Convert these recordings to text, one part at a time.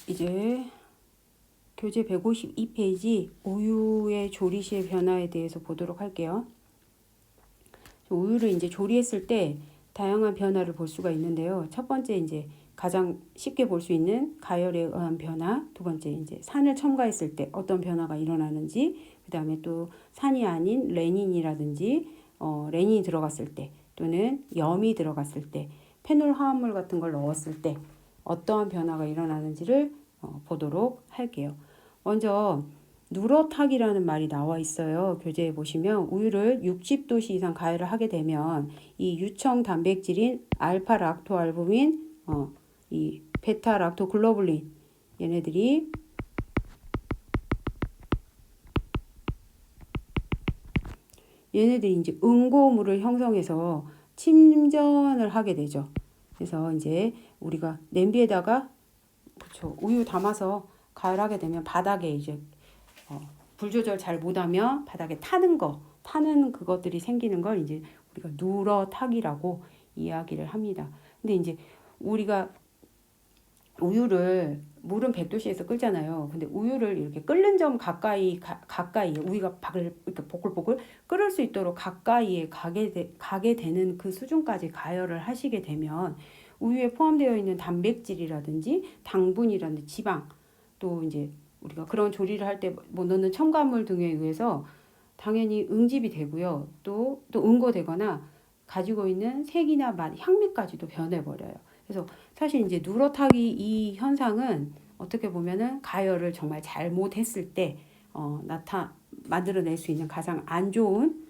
이제 교재 152페이지 우유의 조리 시의 변화에 대해서 보도록 할게요. 우유를 이제 조리했을 때 다양한 변화를 볼 수가 있는데요. 첫 번째 이제 가장 쉽게 볼 수 있는 가열에 의한 변화, 두 번째 이제 산을 첨가했을 때 어떤 변화가 일어나는지, 그 다음에 또 산이 아닌 레닌이라든지 레닌이 들어갔을 때 또는 염이 들어갔을 때, 페놀 화합물 같은 걸 넣었을 때 어떠한 변화가 일어나는지를 보도록 할게요. 먼저 누러탁이라는 말이 나와 있어요. 교재에 보시면 우유를 60도씨 이상 가열을 하게 되면 이 유청 단백질인 알파 락토알부민, 이 베타 락토글로불린 얘네들이 이제 응고물을 형성해서 침전을 하게 되죠. 그래서 이제 우리가 냄비에다가 그렇죠, 우유 담아서 가열하게 되면 바닥에 이제 불 조절 잘 못하면 바닥에 타는 그것들이 생기는 걸 이제 우리가 누러탁이라고 이야기를 합니다. 근데 이제 우리가 우유를 물은 100도씨에서 끓잖아요. 근데 우유를 이렇게 끓는 점 가까이에 우유가 이렇게 보글보글 끓을 수 있도록 가까이에 가게 되는 그 수준까지 가열을 하시게 되면 우유에 포함되어 있는 단백질이라든지 당분이라든지 지방, 또 이제 우리가 그런 조리를 할 때 뭐 넣는 첨가물 등에 의해서 당연히 응집이 되고요. 또 응고되거나 가지고 있는 색이나 맛, 향미까지도 변해버려요. 그래서 사실 이제 누러탁이 이 현상은 어떻게 보면은 가열을 정말 잘못했을 때 만들어낼 수 있는 가장 안 좋은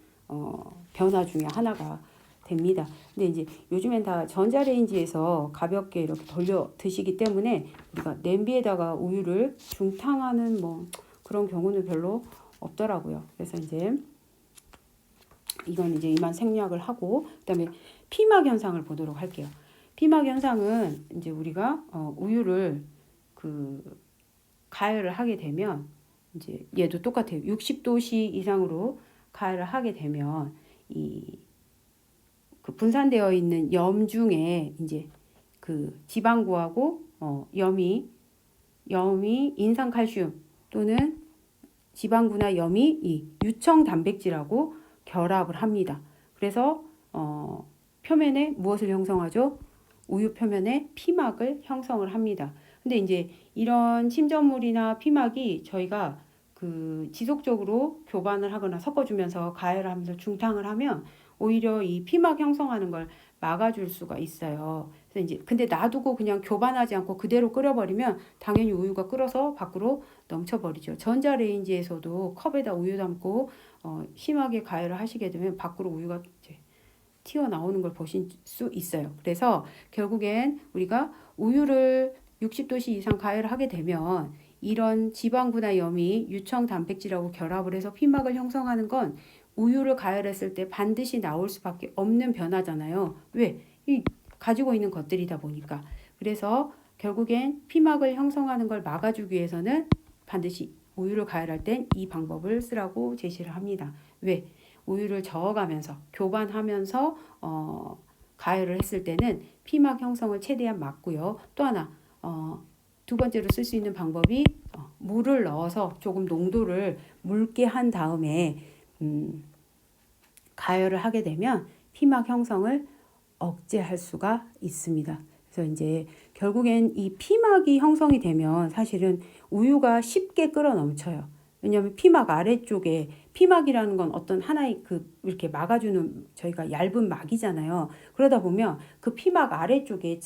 변화 중에 하나가 됩니다. 근데 이제 요즘엔 다 전자레인지에서 가볍게 이렇게 돌려 드시기 때문에 우리가 냄비에다가 우유를 중탕하는 뭐 그런 경우는 별로 없더라고요. 그래서 이제 이건 이제 이만 생략을 하고, 그다음에 피막 현상을 보도록 할게요. 피막 현상은 이제 우리가 우유를 가열을 하게 되면 이제 얘도 똑같아요. 60도씨 이상으로 가열을 하게 되면 그 분산되어 있는 염 중에 이제 그 지방구하고 염이 인산칼슘 또는 지방구나 염이 이 유청 단백질하고 결합을 합니다. 그래서 표면에 무엇을 형성하죠? 우유 표면에 피막을 형성을 합니다. 근데 이제 이런 침전물이나 피막이 저희가 그 지속적으로 교반을 하거나 섞어주면서 가열을 하면서 중탕을 하면 오히려 이 피막 형성하는 걸 막아줄 수가 있어요. 그래서 이제 근데 놔두고 그냥 교반하지 않고 그대로 끓여버리면 당연히 우유가 끓어서 밖으로 넘쳐버리죠. 전자레인지에서도 컵에다 우유 담고 심하게 가열을 하시게 되면 밖으로 우유가 이제 튀어나오는 걸 보실 수 있어요. 그래서 결국엔 우리가 우유를 60도씨 이상 가열을 하게 되면 이런 지방구나 염이 유청 단백질하고 결합을 해서 피막을 형성하는 건 우유를 가열했을 때 반드시 나올 수밖에 없는 변화잖아요. 왜? 이 가지고 있는 것들이다 보니까. 그래서 결국엔 피막을 형성하는 걸 막아주기 위해서는 반드시 우유를 가열할 땐 이 방법을 쓰라고 제시를 합니다. 왜? 우유를 저어가면서 교반하면서 가열을 했을 때는 피막 형성을 최대한 막고요. 또 하나 두 번째로 쓸 수 있는 방법이 물을 넣어서 조금 농도를 묽게 한 다음에 가열을 하게 되면 피막 형성을 억제할 수가 있습니다. 그래서 이제 결국엔 이 피막이 형성이 되면 사실은 우유가 쉽게 끓어 넘쳐요. 왜냐하면 피막 아래쪽에 피막이라는 건 어떤 하나의 이렇게 막아주는 저희가 얇은 막이잖아요. 그러다 보면 그 피막 아래쪽에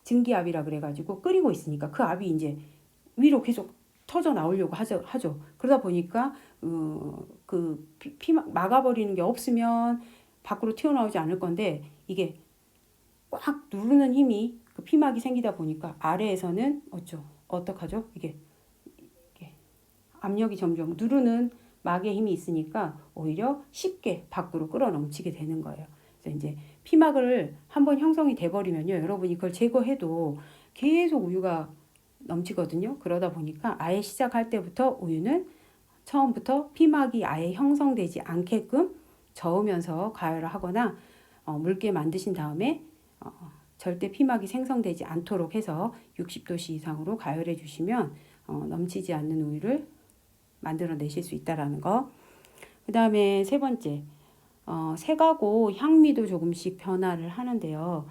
증기압이라 그래가지고 끓이고 있으니까 그 압이 이제 위로 계속 터져 나오려고 하죠. 그러다 보니까 그 피막 막아버리는 게 없으면 밖으로 튀어나오지 않을 건데 이게 꽉 누르는 힘이 그 피막이 생기다 보니까 아래에서는 어떡하죠? 이게 압력이 점점 누르는 막의 힘이 있으니까 오히려 쉽게 밖으로 끌어넘치게 되는 거예요. 그래서 이제 피막을 한번 형성이 돼버리면요, 여러분이 그걸 제거해도 계속 우유가 넘치거든요. 그러다 보니까 아예 시작할 때부터 우유는 처음부터 피막이 아예 형성되지 않게끔 저으면서 가열을 하거나 묽게 만드신 다음에 절대 피막이 생성되지 않도록 해서 60도씨 이상으로 가열해 주시면 넘치지 않는 우유를 만들어 내실 수 있다라는 거. 그 다음에 세 번째, 색하고 향미도 조금씩 변화를 하는데요.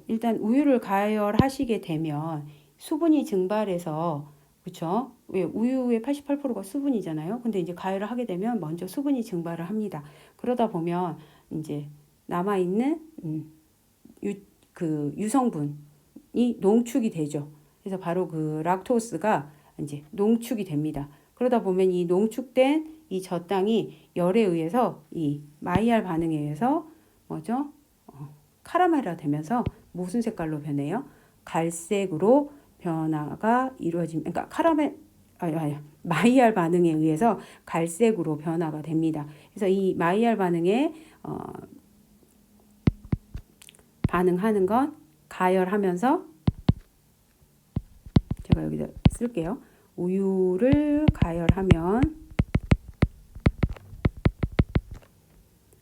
일단 우유를 가열하시게 되면 수분이 증발해서, 그쵸? 왜 우유의 88%가 수분이잖아요. 근데 이제 가열을 하게 되면 먼저 수분이 증발을 합니다. 그러다 보면 이제 남아있는 유성분이 농축이 되죠. 그래서 바로 그 락토스가 이제 농축이 됩니다. 그러다 보면 이 농축된 이 젖당이 열에 의해서 이 마이알 반응에 의해서 뭐죠? 카라멜화 되면서 무슨 색깔로 변해요? 갈색으로 변화가 이루어집니다. 그러니까 마이알 반응에 의해서 갈색으로 변화가 됩니다. 그래서 이 마이알 반응에 반응하는 건 가열하면서, 제가 여기다 쓸게요. 우유를 가열하면,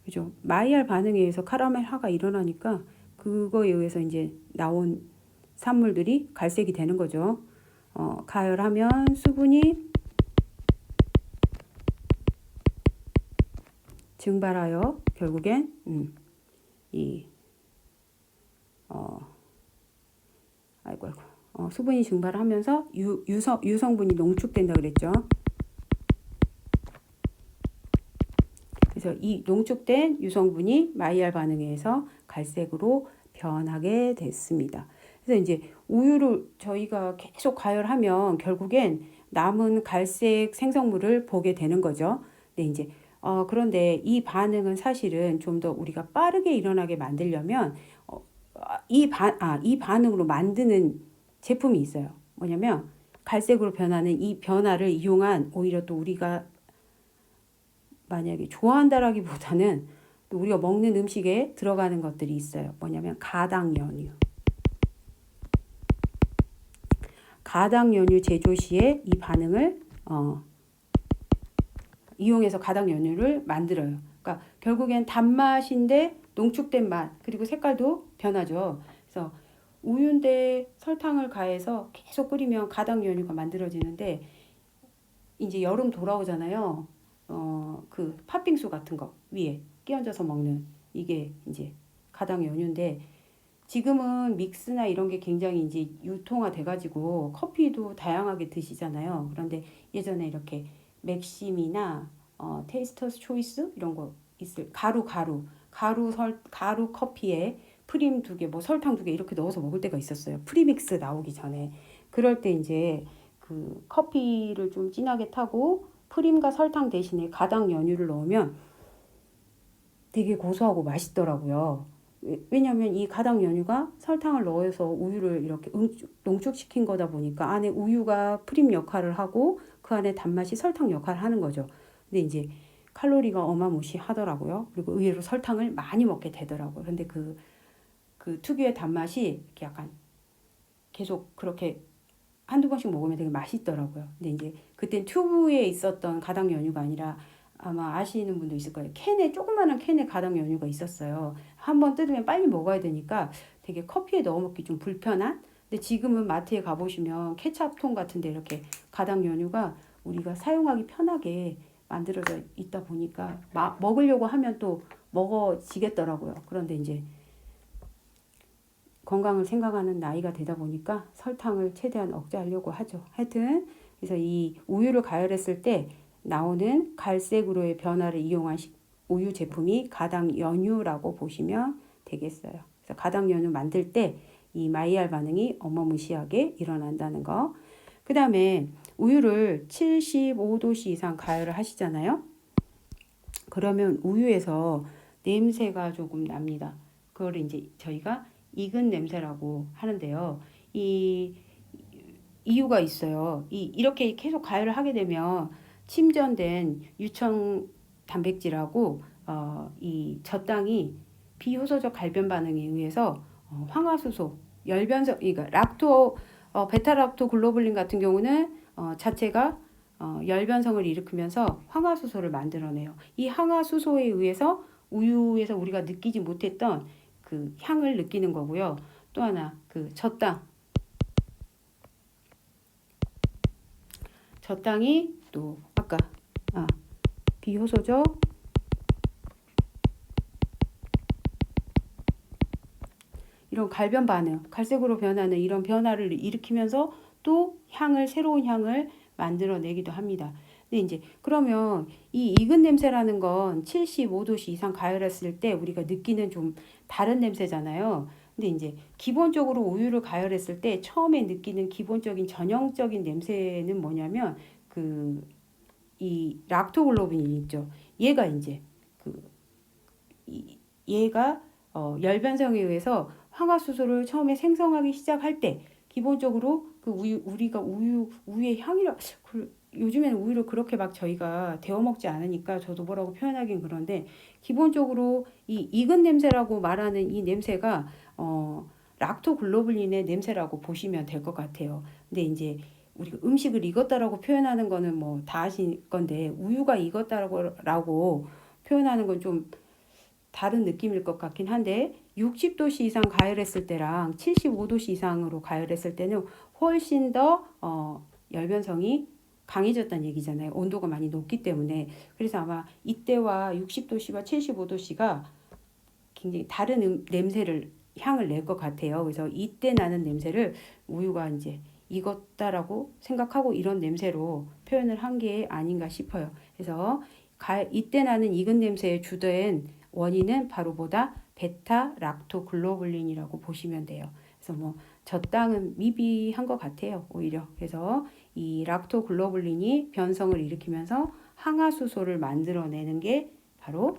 그죠? 마이알 반응에 의해서 카라멜화가 일어나니까 그거에 의해서 이제 나온 산물들이 갈색이 되는 거죠. 가열하면 수분이 증발하여 결국엔 수분이 증발하면서 유성분이 농축된다 그랬죠. 그래서 이 농축된 유성분이 마이알 반응에 의해서 갈색으로 변하게 됐습니다. 그래서 이제 우유를 저희가 계속 가열하면 결국엔 남은 갈색 생성물을 보게 되는 거죠. 근데 이제 그런데 이 반응은 사실은 좀 더 우리가 빠르게 일어나게 만들려면 이 반응으로 만드는 제품이 있어요. 뭐냐면 갈색으로 변하는 이 변화를 이용한, 오히려 또 우리가 만약에 좋아한다라기보다는 또 우리가 먹는 음식에 들어가는 것들이 있어요. 뭐냐면 가당연유. 가당연유 제조 시에 이 반응을 이용해서 가당연유를 만들어요. 그러니까 결국엔 단맛인데 농축된 맛, 그리고 색깔도 변하죠. 그래서 우유인데 설탕을 가해서 계속 끓이면 가당연유가 만들어지는데, 이제 여름 돌아오잖아요. 그 팥빙수 같은 거 위에 끼얹어서 먹는 이게 이제 가당연유인데, 지금은 믹스나 이런 게 굉장히 이제 유통화 돼가지고 커피도 다양하게 드시잖아요. 그런데 예전에 이렇게 맥심이나 테이스터스 초이스 이런 거 있을 가루 커피에 프림 2개, 뭐 설탕 2개 이렇게 넣어서 먹을 때가 있었어요. 프리믹스 나오기 전에. 그럴 때 이제 그 커피를 좀 진하게 타고 프림과 설탕 대신에 가당 연유를 넣으면 되게 고소하고 맛있더라고요. 왜냐하면 이 가당 연유가 설탕을 넣어서 우유를 이렇게 농축시킨 거다 보니까 안에 우유가 프림 역할을 하고 그 안에 단맛이 설탕 역할을 하는 거죠. 근데 이제 칼로리가 어마무시하더라고요. 그리고 의외로 설탕을 많이 먹게 되더라고요. 근데 그 특유의 단맛이 이렇게 약간 계속 그렇게 한두 번씩 먹으면 되게 맛있더라고요. 근데 이제 그땐 튜브에 있었던 가당 연유가 아니라, 아마 아시는 분도 있을 거예요. 조그마한 캔에 가당 연유가 있었어요. 한번 뜯으면 빨리 먹어야 되니까 되게 커피에 넣어 먹기 좀 불편한. 근데 지금은 마트에 가보시면 케찹통 같은데 이렇게 가당 연유가 우리가 사용하기 편하게 만들어져 있다 보니까 먹으려고 하면 또 먹어지겠더라고요. 그런데 이제 건강을 생각하는 나이가 되다 보니까 설탕을 최대한 억제하려고 하죠. 하여튼 그래서 이 우유를 가열했을 때 나오는 갈색으로의 변화를 이용한 우유 제품이 가당 연유라고 보시면 되겠어요. 그래서 가당 연유 만들 때 이 마이알 반응이 어마무시하게 일어난다는 거. 그 다음에 우유를 75도씨 이상 가열을 하시잖아요. 그러면 우유에서 냄새가 조금 납니다. 그걸 이제 저희가 익은 냄새라고 하는데요. 이 이유가 있어요. 이렇게 계속 가열을 하게 되면 침전된 유청 단백질하고 이 젖당이 비효소적 갈변 반응에 의해서 황화수소, 열변성, 그러니까 베타락토 글로불린 같은 경우는 자체가 열변성을 일으키면서 황화수소를 만들어내요. 이 황화수소에 의해서 우유에서 우리가 느끼지 못했던 그 향을 느끼는 거고요. 또 하나 그 젖당이 또 아까 비효소죠. 이런 갈변 반응, 갈색으로 변하는 이런 변화를 일으키면서 또 새로운 향을 만들어내기도 합니다. 근데 이제 그러면 이 익은 냄새라는 건 75도씨 이상 가열했을 때 우리가 느끼는 좀 다른 냄새잖아요. 근데 이제 기본적으로 우유를 가열했을 때 처음에 느끼는 기본적인 전형적인 냄새는 뭐냐면 이 락토글로빈이 있죠. 얘가 이제 얘가 열변성에 의해서 황화수소를 처음에 생성하기 시작할 때 기본적으로 그 우리가 우유의 향이라 요즘에는 우유를 그렇게 막 저희가 데워 먹지 않으니까 저도 뭐라고 표현하긴 그런데 기본적으로 이 익은 냄새라고 말하는 이 냄새가 락토글로불린의 냄새라고 보시면 될 것 같아요. 근데 이제 우리가 음식을 익었다라고 표현하는 거는 뭐 다 아실 건데 우유가 익었다라고 표현하는 건 좀 다른 느낌일 것 같긴 한데 60도씨 이상 가열했을 때랑 75도씨 이상으로 가열했을 때는 훨씬 더 열변성이 강해졌다는 얘기잖아요. 온도가 많이 높기 때문에. 그래서 아마 이때와 60도씨와 75도씨가 굉장히 다른 향을 낼 것 같아요. 그래서 이때 나는 냄새를 우유가 이제 익었다라고 생각하고 이런 냄새로 표현을 한 게 아닌가 싶어요. 그래서 이때 나는 익은 냄새의 주된 원인은 바로 베타 락토글로불린이라고 보시면 돼요. 그래서 뭐 젖당은 미비한 것 같아요. 오히려. 그래서 이 락토글로불린이 변성을 일으키면서 항화수소를 만들어내는 게 바로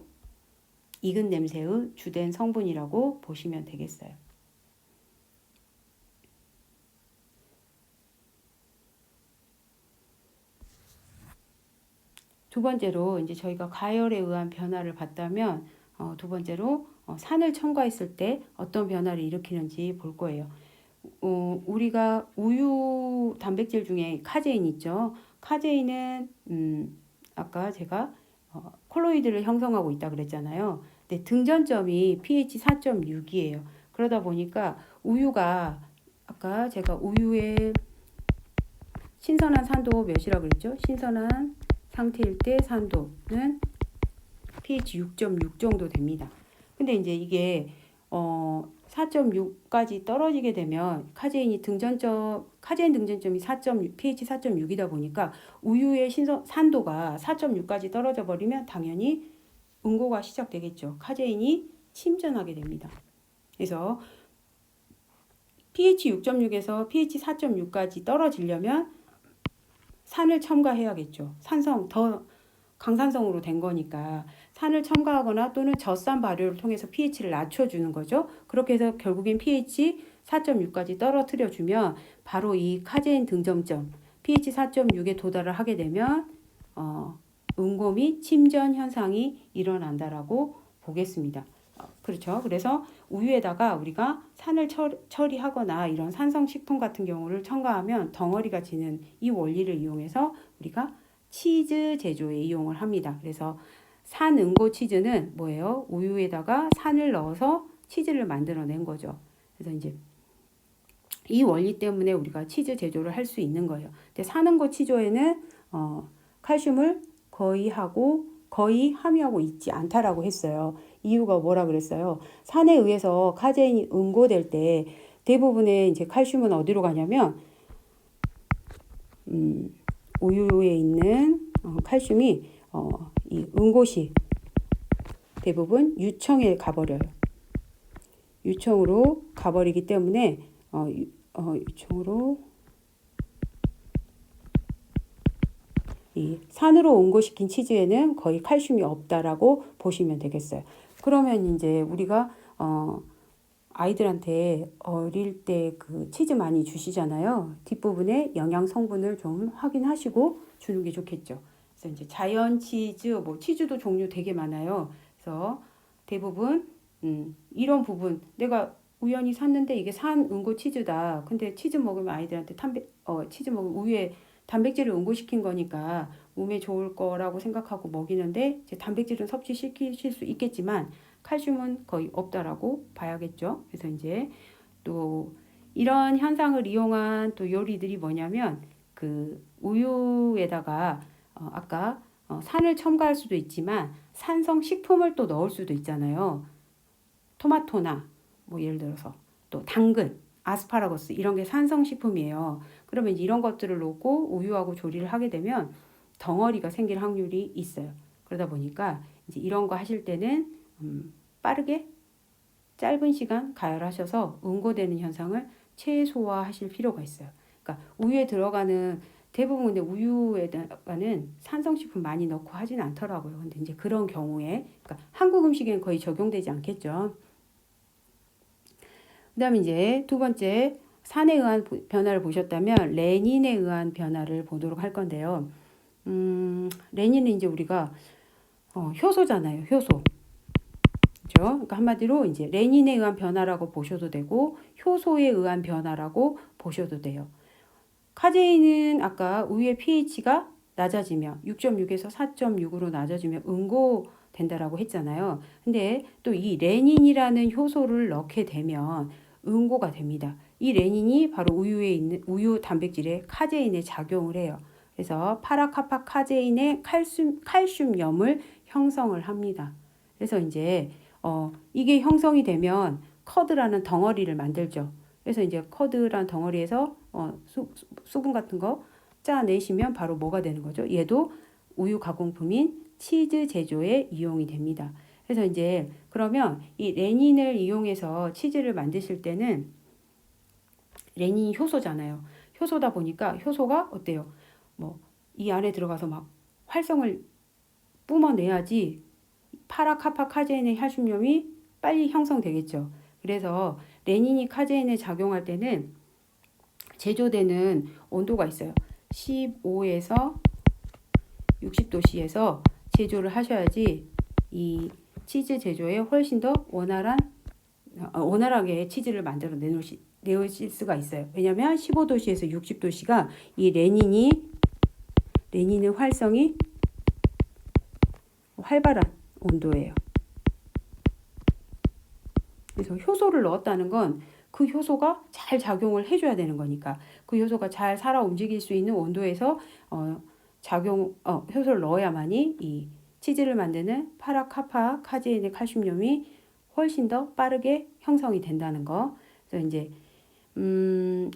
익은 냄새의 주된 성분이라고 보시면 되겠어요. 두 번째로 이제 저희가 가열에 의한 변화를 봤다면 두 번째로 산을 첨가했을 때 어떤 변화를 일으키는지 볼 거예요. 우리가 우유 단백질 중에 카제인 있죠. 카제인은 아까 제가 콜로이드를 형성하고 있다 그랬잖아요. 근데 등전점이 pH 4.6이에요. 그러다 보니까 우유가 아까 제가 우유의 신선한 산도 몇이라고 그랬죠? 신선한 상태일 때 산도는 pH 6.6 정도 됩니다. 근데 이제 이게 4.6까지 떨어지게 되면 카제인 등전점이 pH 4.6이다 보니까 우유의 산도가 4.6까지 떨어져 버리면 당연히 응고가 시작되겠죠. 카제인이 침전하게 됩니다. 그래서 pH 6.6에서 pH 4.6까지 떨어지려면 산을 첨가해야겠죠. 더 강산성으로 된 거니까 산을 첨가하거나 또는 젖산 발효를 통해서 pH를 낮춰주는 거죠. 그렇게 해서 결국엔 pH 4.6까지 떨어뜨려주면 바로 이 카제인 등점점 pH 4.6에 도달을 하게 되면 응고 및 침전 현상이 일어난다라고 보겠습니다. 그렇죠. 그래서 우유에다가 우리가 산을 처리하거나 이런 산성식품 같은 경우를 첨가하면 덩어리가 지는 이 원리를 이용해서 우리가 치즈 제조에 이용을 합니다. 그래서 산응고 치즈는 뭐예요? 우유에다가 산을 넣어서 치즈를 만들어낸 거죠. 그래서 이제 이 원리 때문에 우리가 치즈 제조를 할 수 있는 거예요. 근데 산응고 치조에는 칼슘을 거의 함유하고 있지 않다라고 했어요. 이유가 뭐라 그랬어요? 산에 의해서 카제인이 응고될 때 대부분의 이제 칼슘은 어디로 가냐면 우유에 있는 칼슘이 이 응고시 대부분 유청에 가버려요. 유청으로 가버리기 때문에 유청으로 이 산으로 응고시킨 치즈에는 거의 칼슘이 없다라고 보시면 되겠어요. 그러면 이제 우리가 아이들한테 어릴 때 그 치즈 많이 주시잖아요. 뒷부분에 영양 성분을 좀 확인하시고 주는 게 좋겠죠. 그래서 이제 자연 치즈, 뭐 치즈도 종류 되게 많아요. 그래서 대부분 이런 부분 내가 우연히 샀는데 이게 산 응고 치즈다. 근데 치즈 먹으면 아이들한테 치즈 먹으면 우유에 단백질을 응고시킨 거니까 몸에 좋을 거라고 생각하고 먹이는데 이제 단백질은 섭취시키실 수 있겠지만 칼슘은 거의 없다라고 봐야겠죠. 그래서 이제 또 이런 현상을 이용한 또 요리들이 뭐냐면 그 우유에다가 아까 산을 첨가할 수도 있지만 산성 식품을 또 넣을 수도 있잖아요. 토마토나 뭐 예를 들어서 또 당근, 아스파라거스 이런 게 산성 식품이에요. 그러면 이런 것들을 넣고 우유하고 조리를 하게 되면 덩어리가 생길 확률이 있어요. 그러다 보니까 이제 이런 거 하실 때는 빠르게 짧은 시간 가열하셔서 응고되는 현상을 최소화하실 필요가 있어요. 그러니까 우유에 들어가는 대부분 근데 우유에다가는 산성식품 많이 넣고 하진 않더라고요. 근데 이제 그런 경우에 그러니까 한국 음식에는 거의 적용되지 않겠죠. 그다음에 이제 두 번째 산에 의한 변화를 보셨다면 레닌에 의한 변화를 보도록 할 건데요. 레닌은 이제 우리가 효소잖아요. 효소. 그렇죠? 그러니까 한마디로 이제 레닌에 의한 변화라고 보셔도 되고 효소에 의한 변화라고 보셔도 돼요. 카제인은 아까 우유의 pH가 낮아지면 6.6에서 4.6으로 낮아지면 응고된다라고 했잖아요. 근데 또 이 레닌이라는 효소를 넣게 되면 응고가 됩니다. 이 레닌이 바로 우유에 있는 우유 단백질에 카제인에 작용을 해요. 그래서 파라카파 카제인의 칼슘염을 형성을 합니다. 그래서 이제 이게 형성이 되면 커드라는 덩어리를 만들죠. 그래서 이제 커드라는 덩어리에서 수분 같은 거 짜내시면 바로 뭐가 되는 거죠? 얘도 우유 가공품인 치즈 제조에 이용이 됩니다. 그래서 이제 그러면 이 레닌을 이용해서 치즈를 만드실 때는 레닌이 효소잖아요. 효소다 보니까 효소가 어때요? 뭐 이 안에 들어가서 막 활성을 뿜어내야지 파라카파 카제인의 칼슘염이 빨리 형성되겠죠. 그래서 레닌이 카제인에 작용할 때는 제조되는 온도가 있어요. 15에서 60도씨에서 제조를 하셔야지 이 치즈 제조에 훨씬 더 원활하게 치즈를 만들어 내실 수가 있어요. 왜냐하면 15도씨에서 60도씨가 이 레닌의 활성이 활발한 온도예요. 그래서 효소를 넣었다는 건 그 효소가 잘 작용을 해줘야 되는 거니까 그 효소가 잘 살아 움직일 수 있는 온도에서 효소를 넣어야만이 이 치즈를 만드는 파라카파 카제인의 칼슘염이 훨씬 더 빠르게 형성이 된다는 거. 그래서 이제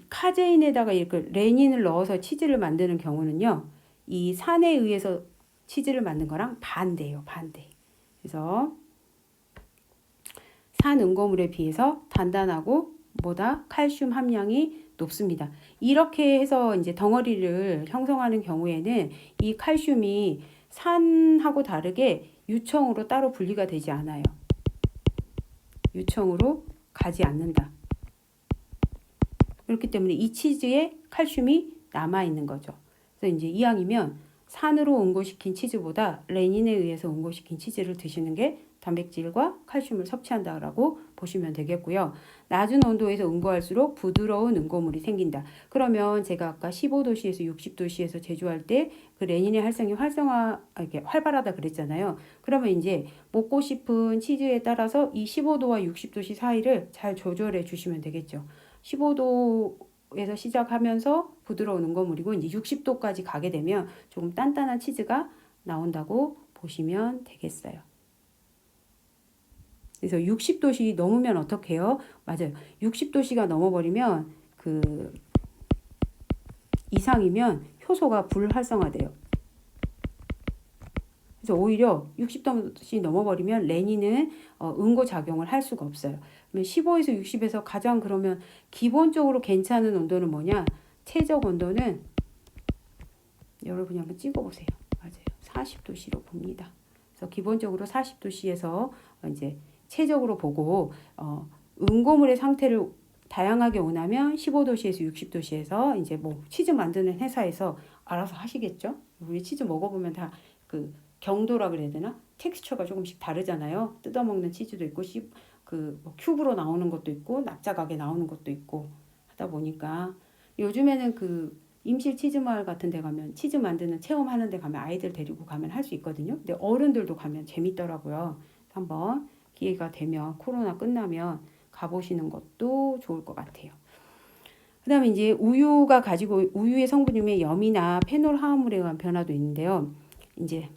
카제인에다가 이렇게 레닌을 넣어서 치즈를 만드는 경우는요, 이 산에 의해서 치즈를 만든 거랑 반대예요, 반대. 그래서 산 응고물에 비해서 단단하고 뭐다 칼슘 함량이 높습니다. 이렇게 해서 이제 덩어리를 형성하는 경우에는 이 칼슘이 산하고 다르게 유청으로 따로 분리가 되지 않아요. 유청으로 가지 않는다. 그렇기 때문에 이 치즈에 칼슘이 남아 있는 거죠. 그래서 이제 이왕이면 산으로 응고시킨 치즈보다 레닌에 의해서 응고시킨 치즈를 드시는 게 단백질과 칼슘을 섭취한다라고 보시면 되겠고요. 낮은 온도에서 응고할수록 부드러운 응고물이 생긴다. 그러면 제가 아까 15도씨에서 60도씨에서 제조할 때 그 레닌의 활성이 이렇게 활발하다 그랬잖아요. 그러면 이제 먹고 싶은 치즈에 따라서 이 15도와 60도씨 사이를 잘 조절해 주시면 되겠죠. 15도에서 시작하면서 부드러운 응고물이고 이제 60도까지 가게 되면 조금 단단한 치즈가 나온다고 보시면 되겠어요. 그래서 60도씨 넘으면 어떻게 해요? 맞아요. 60도씨가 넘어버리면 그 이상이면 효소가 불활성화돼요. 그래서 오히려 60도씨 넘어버리면 레닌은 응고작용을 할 수가 없어요. 15에서 60에서 가장 그러면 기본적으로 괜찮은 온도는 뭐냐? 최적 온도는 여러분이 한번 찍어보세요. 맞아요. 40도씨로 봅니다. 그래서 기본적으로 40도씨에서 이제 최적으로 보고 응고물의 상태를 다양하게 원하면 15도씨에서 60도씨에서 이제 뭐 치즈 만드는 회사에서 알아서 하시겠죠. 우리 치즈 먹어보면 다 그 경도라 그래야 되나? 텍스처가 조금씩 다르잖아요. 뜯어먹는 치즈도 있고 뭐 큐브로 나오는 것도 있고 납작하게 나오는 것도 있고 하다 보니까 요즘에는 그 임실 치즈마을 같은 데 가면 치즈 만드는 체험하는 데 가면 아이들 데리고 가면 할 수 있거든요. 근데 어른들도 가면 재밌더라고요. 한번 기회가 되면 코로나 끝나면 가보시는 것도 좋을 것 같아요. 그 다음에 이제 우유가 가지고 우유의 성분 중에 염이나 페놀 화합물에 의한 변화도 있는데요. 이제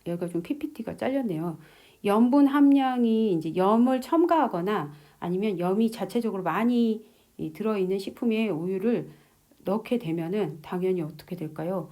여기가 좀 PPT가 잘렸네요. 염분 함량이 이제 염을 첨가하거나 아니면 염이 자체적으로 많이 들어있는 식품에 우유를 넣게 되면은 당연히 어떻게 될까요?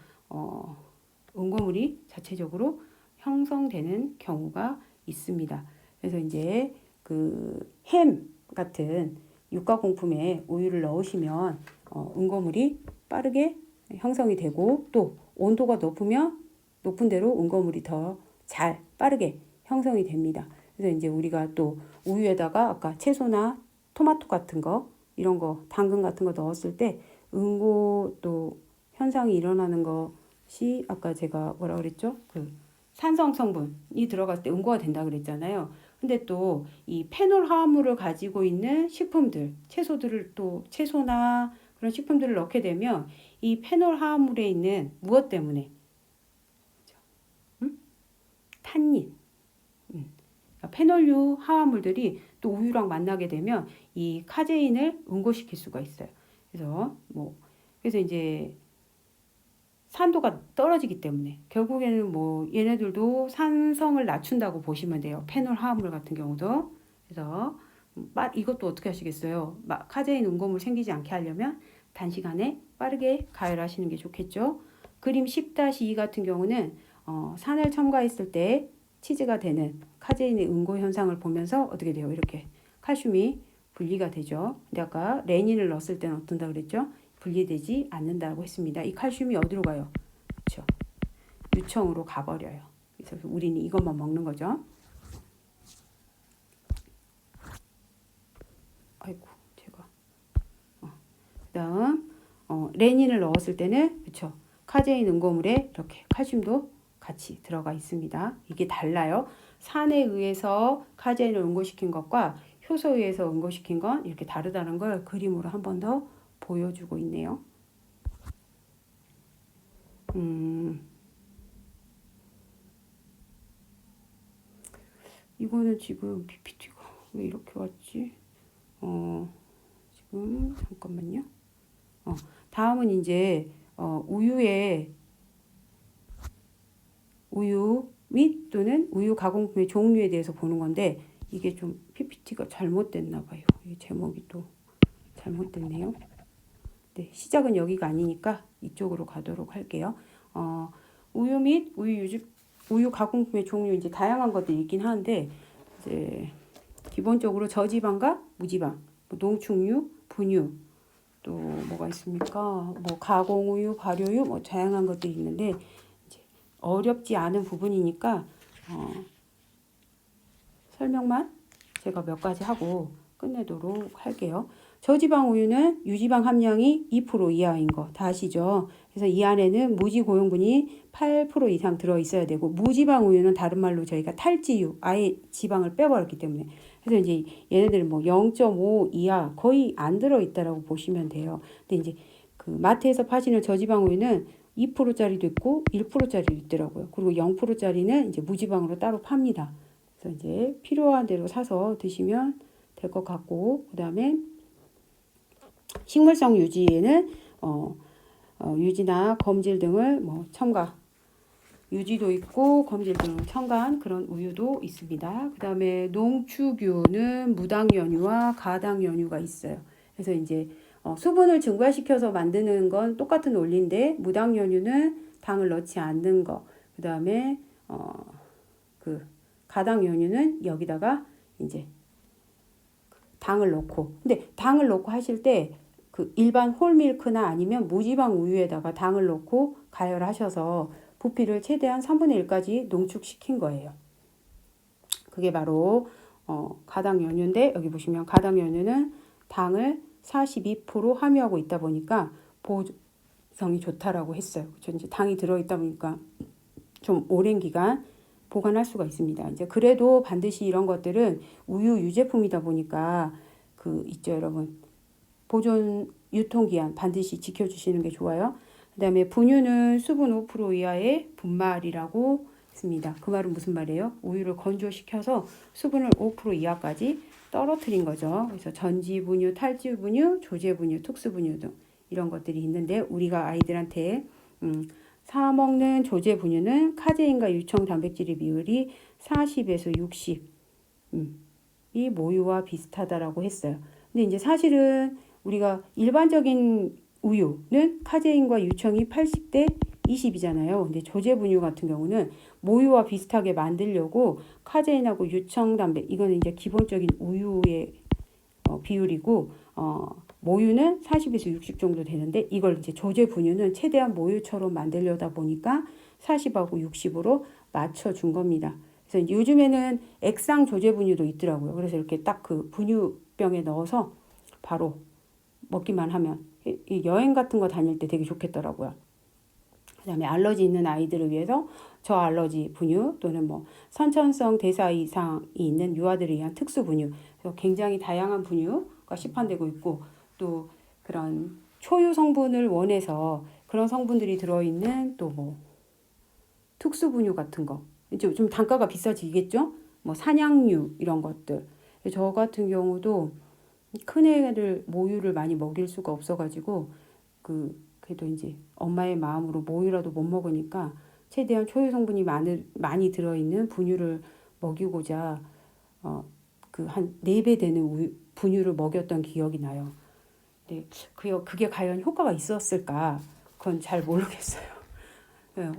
응고물이 자체적으로 형성되는 경우가 있습니다. 그래서 이제 그 햄 같은 유가공품에 우유를 넣으시면 응고물이 빠르게 형성이 되고 또 온도가 높은 대로 응고물이 더 잘 빠르게 형성이 됩니다. 그래서 이제 우리가 또 우유에다가 아까 채소나 토마토 같은 거 이런 거 당근 같은 거 넣었을 때 응고 또 현상이 일어나는 것이 아까 제가 뭐라 그랬죠? 그 산성 성분이 들어갈 때 응고가 된다 그랬잖아요. 근데 또 이 페놀 화합물을 가지고 있는 식품들, 채소나 그런 식품들을 넣게 되면 이 페놀 화합물에 있는 무엇 때문에? 탄닌. 페놀류 화합물들이 또 우유랑 만나게 되면 이 카제인을 응고시킬 수가 있어요. 그래서 이제 산도가 떨어지기 때문에 결국에는 뭐 얘네들도 산성을 낮춘다고 보시면 돼요. 페놀 화합물 같은 경우도. 그래서 이것도 어떻게 하시겠어요? 카제인 응고물 생기지 않게 하려면 단시간에 빠르게 가열하시는 게 좋겠죠. 그림 10-2 같은 경우는 산을 첨가했을 때 치즈가 되는 카제인의 응고 현상을 보면서 어떻게 돼요? 이렇게 칼슘이 분리가 되죠. 근데 아까 레닌을 넣었을 때는 어떤다 그랬죠? 분리되지 않는다고 했습니다. 이 칼슘이 어디로 가요? 그렇죠. 유청으로 가버려요. 그래서 우리는 이것만 먹는 거죠. 아이고 제가 그다음 레닌을 넣었을 때는 그렇죠. 카제인 응고물에 이렇게 칼슘도 같이 들어가 있습니다. 이게 달라요. 산에 의해서 카제인을 응고시킨 것과 효소에 의해서 응고시킨 건 이렇게 다르다는 걸 그림으로 한 번 더 보여주고 있네요. 이거는 지금 PPT가 왜 이렇게 왔지? 지금 잠깐만요. 다음은 이제 우유 및 또는 우유 가공품의 종류에 대해서 보는 건데 이게 좀 PPT가 잘못됐나 봐요. 이 제목이 또 잘못됐네요. 네, 시작은 여기가 아니니까 이쪽으로 가도록 할게요. 우유 및 우유 가공품의 종류 이제 다양한 것들이 있긴 하는데 이제 기본적으로 저지방과 무지방, 농축유, 분유 또 뭐가 있습니까? 뭐 가공우유, 발효유 뭐 다양한 것들이 있는데 이제 어렵지 않은 부분이니까 설명만 제가 몇 가지 하고 끝내도록 할게요. 저지방 우유는 유지방 함량이 2% 이하인 거 다 아시죠? 그래서 이 안에는 무지 고용분이 8% 이상 들어 있어야 되고 무지방 우유는 다른 말로 저희가 탈지유, 아예 지방을 빼버렸기 때문에 그래서 이제 얘네들은 뭐 0.5 이하 거의 안 들어 있다라고 보시면 돼요. 근데 이제 그 마트에서 파시는 저지방 우유는 2%짜리도 있고 1%짜리도 있더라고요. 그리고 0%짜리는 이제 무지방으로 따로 팝니다. 그래서 이제 필요한 대로 사서 드시면 될 것 같고 그다음에 식물성 유지에는 유지나 검질 등을 뭐 첨가 유지도 있고 검질 등을 첨가한 그런 우유도 있습니다. 그 다음에 농축유는 무당연유와 가당연유가 있어요. 그래서 이제 수분을 증발시켜서 만드는 건 똑같은 원리인데 무당연유는 당을 넣지 않는 거. 그 다음에 그 가당연유는 여기다가 이제 당을 넣고 근데 당을 넣고 하실 때 그 일반 홀밀크나 아니면 무지방 우유에다가 당을 넣고 가열하셔서 부피를 최대한 3분의 1까지 농축시킨 거예요. 그게 바로 가당연유인데 여기 보시면 가당연유는 당을 42% 함유하고 있다 보니까 보존성이 좋다라고 했어요. 그렇죠? 이제 당이 들어있다 보니까 좀 오랜 기간 보관할 수가 있습니다. 이제 그래도 반드시 이런 것들은 우유 유제품이다 보니까 그 있죠, 여러분. 보존 유통기한 반드시 지켜주시는 게 좋아요. 그 다음에 분유는 수분 5% 이하의 분말이라고 했습니다. 그 말은 무슨 말이에요? 우유를 건조시켜서 수분을 5% 이하까지 떨어뜨린 거죠. 그래서 전지분유, 탈지분유, 조제분유, 특수분유 등 이런 것들이 있는데 우리가 아이들한테 사 먹는 조제분유는 카제인과 유청 단백질의 비율이 40에서 60 이 모유와 비슷하다라고 했어요. 근데 이제 사실은 우리가 일반적인 우유는 카제인과 유청이 80대 20이잖아요. 근데 조제분유 같은 경우는 모유와 비슷하게 만들려고 카제인하고 유청 단백 이거는 이제 기본적인 우유의 비율이고 모유는 40에서 60 정도 되는데 이걸 이제 조제분유는 최대한 모유처럼 만들려다 보니까 40하고 60으로 맞춰준 겁니다. 그래서 요즘에는 액상 조제분유도 있더라고요. 그래서 이렇게 딱 그 분유병에 넣어서 바로 먹기만 하면 여행 같은 거 다닐 때 되게 좋겠더라고요. 그다음에 알러지 있는 아이들을 위해서 저알러지 분유 또는 뭐 선천성 대사 이상이 있는 유아들을 위한 특수 분유. 그래서 굉장히 다양한 분유가 시판되고 있고 또 그런 초유 성분을 원해서 그런 성분들이 들어있는 또 뭐 특수 분유 같은 거. 이제 좀 단가가 비싸지겠죠? 뭐 사냥류 이런 것들. 저 같은 경우도 큰 애를 모유를 많이 먹일 수가 없어가지고 그래도 이제 엄마의 마음으로 모유라도 못 먹으니까 최대한 초유 성분이 많이 들어있는 분유를 먹이고자 그 한 4배 되는 분유를 먹였던 기억이 나요. 근데 그게 과연 효과가 있었을까? 그건 잘 모르겠어요.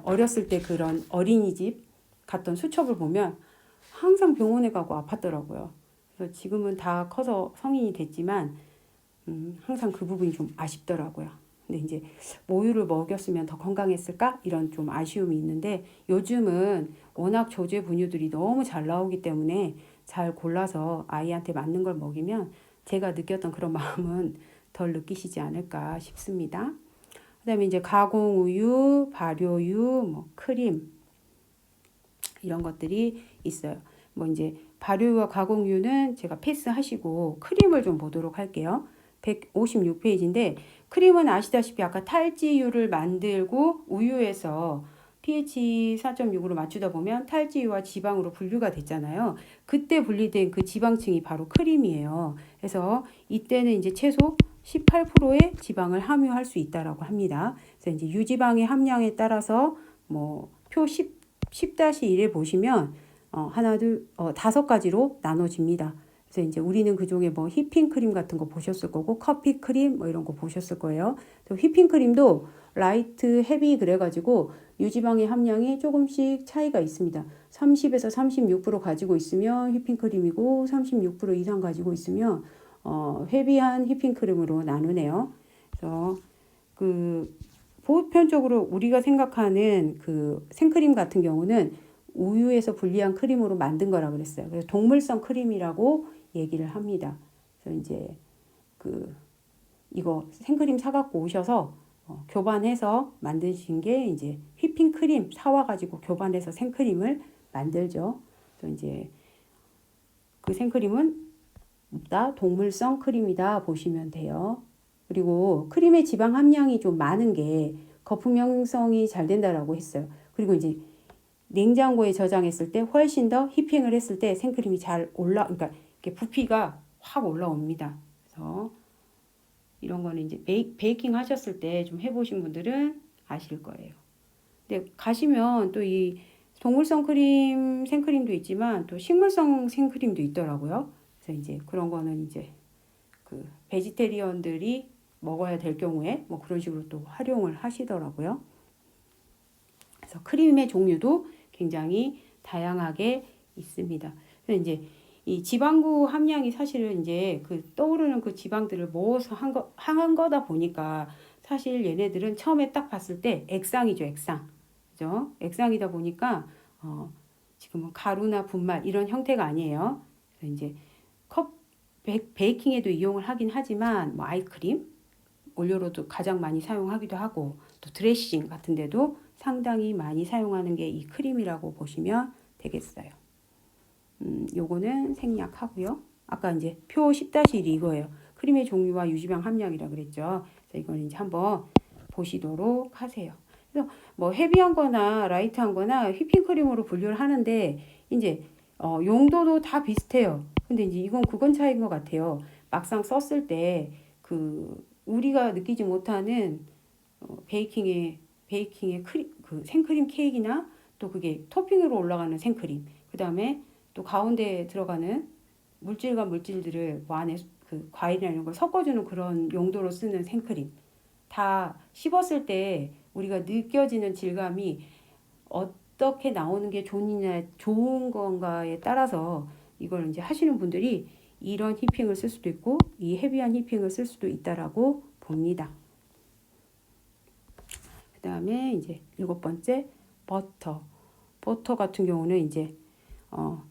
어렸을 때 그런 어린이집 갔던 수첩을 보면 항상 병원에 가고 아팠더라고요. 그래서 지금은 다 커서 성인이 됐지만 항상 그 부분이 좀 아쉽더라고요. 근데 이제 모유를 먹였으면 더 건강했을까? 이런 좀 아쉬움이 있는데 요즘은 워낙 조제 분유들이 너무 잘 나오기 때문에 잘 골라서 아이한테 맞는 걸 먹이면 제가 느꼈던 그런 마음은 덜 느끼시지 않을까 싶습니다. 그다음에 이제 가공우유, 발효유, 뭐 크림 이런 것들이 있어요. 뭐 이제 발효와 가공유는 제가 패스하시고 크림을 좀 보도록 할게요. 156페이지인데 크림은 아시다시피 아까 탈지유를 만들고 우유에서 pH 4.6으로 맞추다 보면 탈지유와 지방으로 분류가 됐잖아요. 그때 분리된 그 지방층이 바로 크림이에요. 그래서 이때는 이제 최소 18%의 지방을 함유할 수 있다라고 합니다. 그래서 이제 유지방의 함량에 따라서 뭐 표 10-1에 보시면 하나, 둘, 5가지로 나눠집니다. 그래서 이제 우리는 그중에 뭐 휘핑크림 같은 거 보셨을 거고 커피크림 뭐 이런 거 보셨을 거예요. 휘핑크림도 라이트, 헤비 그래가지고 유지방의 함량이 조금씩 차이가 있습니다. 30에서 36% 가지고 있으면 휘핑크림이고 36% 이상 가지고 있으면 헤비한 휘핑크림으로 나누네요. 그래서 보편적으로 우리가 생각하는 그 생크림 같은 경우는 우유에서 분리한 크림으로 만든 거라 그랬어요. 그래서 동물성 크림이라고 얘기를 합니다. 그래서 이제 이거 생크림 사갖고 오셔서 교반해서 만드신 게 이제 휘핑크림 사와가지고 교반해서 생크림을 만들죠. 그래서 이제 그 생크림은 다 동물성 크림이다 보시면 돼요. 그리고 크림의 지방 함량이 좀 많은 게 거품 형성이 잘 된다라고 했어요. 그리고 이제 냉장고에 저장했을 때 훨씬 더 휘핑을 했을 때 생크림이 잘 그러니까 이렇게 부피가 확 올라옵니다. 그래서 이런 거는 이제 베이킹 하셨을 때 좀 해보신 분들은 아실 거예요. 근데 가시면 또 이 동물성 크림, 생크림도 있지만 또 식물성 생크림도 있더라고요. 그래서 이제 그런 거는 이제 그 베지테리언들이 먹어야 될 경우에 뭐 그런 식으로 또 활용을 하시더라고요. 그래서 크림의 종류도 굉장히 다양하게 있습니다. 그래서 이제 이 지방구 함량이 사실은 이제 떠오르는 그 지방들을 모아서 한 거다 보니까 사실 얘네들은 처음에 딱 봤을 때 액상이죠, 액상. 그죠? 액상이다 보니까 지금은 가루나 분말 이런 형태가 아니에요. 그래서 이제 베이킹에도 이용을 하긴 하지만 뭐 아이크림, 원료로도 가장 많이 사용하기도 하고 또 드레싱 같은 데도 상당히 많이 사용하는 게 이 크림이라고 보시면 되겠어요. 요거는 생략하고요. 아까 이제 표 10-1이 이거예요. 크림의 종류와 유지방 함량이라 그랬죠. 그래서 이건 이제 한번 보시도록 하세요. 그래서 뭐 헤비한 거나 라이트한 거나 휘핑크림으로 분류를 하는데 이제 용도도 다 비슷해요. 근데 이제 이건 그건 차이인 것 같아요. 막상 썼을 때 그 우리가 느끼지 못하는 베이킹의 그 생크림 케이크나 또 그게 토핑으로 올라가는 생크림, 그 다음에 또 가운데 들어가는 물질과 물질들을 뭐 안에 그 과일이나 이런 걸 섞어주는 그런 용도로 쓰는 생크림, 다 씹었을 때 우리가 느껴지는 질감이 어떻게 나오는 게 좋은 건가에 따라서 이걸 이제 하시는 분들이 이런 휘핑을 쓸 수도 있고 이 헤비한 휘핑을 쓸 수도 있다라고 봅니다. 그 다음에 이제 7번째 버터. 버터 같은 경우는 이제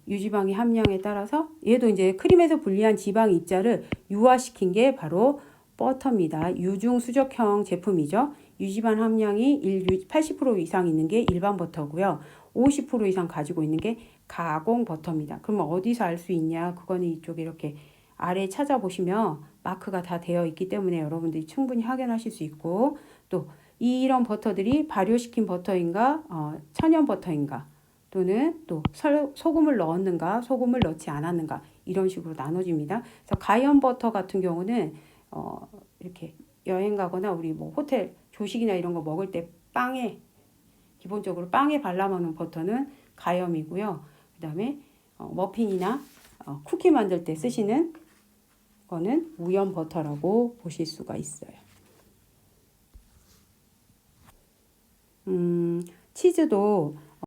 유지방의 함량에 따라서 얘도 이제 크림에서 분리한 지방 입자를 유화시킨 게 바로 버터입니다. 유중 수적형 제품이죠. 유지방 함량이 80% 이상 있는 게 일반 버터고요. 50% 이상 가지고 있는 게 가공 버터입니다. 그러면 어디서 알 수 있냐? 그거는 이쪽에 이렇게 아래 찾아보시면 마크가 다 되어 있기 때문에 여러분들이 충분히 확인하실 수 있고, 또 이런 버터들이 발효시킨 버터인가 천연 버터인가, 또는 또 소금을 넣었는가 소금을 넣지 않았는가, 이런 식으로 나눠집니다. 그래서 가염 버터 같은 경우는 이렇게 여행 가거나 우리 뭐 호텔 조식이나 이런 거 먹을 때 기본적으로 빵에 발라 먹는 버터는 가염이고요. 그 다음에 머핀이나 쿠키 만들 때 쓰시는 거는 우연 버터라고 보실 수가 있어요. 치즈도